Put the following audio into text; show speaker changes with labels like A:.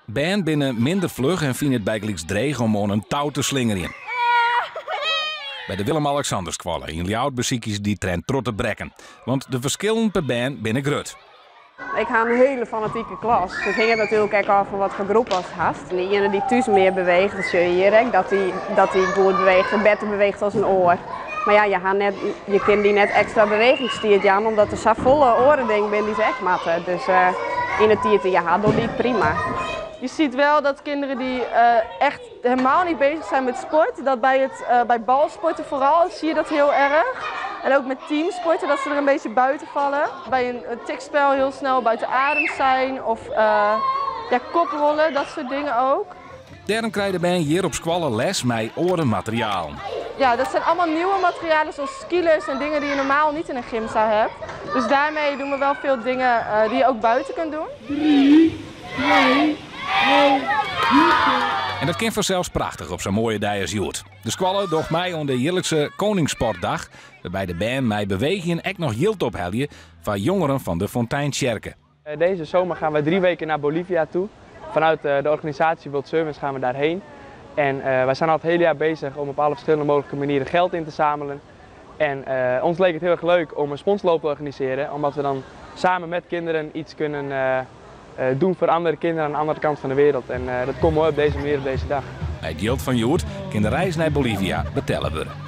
A: Bern binnen minder vlug en vinden het bijgelijks dreig om aan een touw te slingeren. Bij de Willem-Alexanderskwalle in Ljouwert beziekjes die trend trotte brekken. Want de verschillen per band binnen grut.
B: Ik ga een hele fanatieke klas. Het ging natuurlijk ook over wat voor groep als haast. En die ene die thuis meer beweegt, dat zie je hier ook, dat die goed beweegt en beter beweegt als een oor. Maar ja, je kunt die net extra bewegingstiert aan, omdat er zo volle oren ding ben die ze echt matten. Dus in het tiert, ja, doet die prima.
C: Je ziet wel dat kinderen die echt helemaal niet bezig zijn met sport, dat bij balsporten vooral zie je dat heel erg. En ook met teamsporten, dat ze er een beetje buiten vallen. Bij een tikspel heel snel buiten adem zijn of koprollen, dat soort dingen ook.
A: Daarom krijgt de band hier op Skwalle les met orenmateriaal.
C: Ja, dat zijn allemaal nieuwe materialen zoals skilers en dingen die je normaal niet in een gymzaal hebt. Dus daarmee doen we wel veel dingen die je ook buiten kunt doen.
D: 3, 2, 1,
A: En dat klinkt vanzelfs prachtig op zo'n mooie dag als Joet. De Skwalle docht mij om de jaarlijkse Koningssportdag, waarbij de band mij bewegingen echt nog jild ophelje van jongeren van de Fonteinsjerke.
E: Deze zomer gaan we 3 weken naar Bolivia toe. Vanuit de organisatie World Service gaan we daarheen. En wij zijn al het hele jaar bezig om op alle verschillende mogelijke manieren geld in te zamelen. En ons leek het heel erg leuk om een sponsloop te organiseren, omdat we dan samen met kinderen iets kunnen doen voor andere kinderen aan de andere kant van de wereld. En dat komt mooi op deze manier op deze dag.
A: Bij het jild van Joet kan de reis naar Bolivia betellen worden.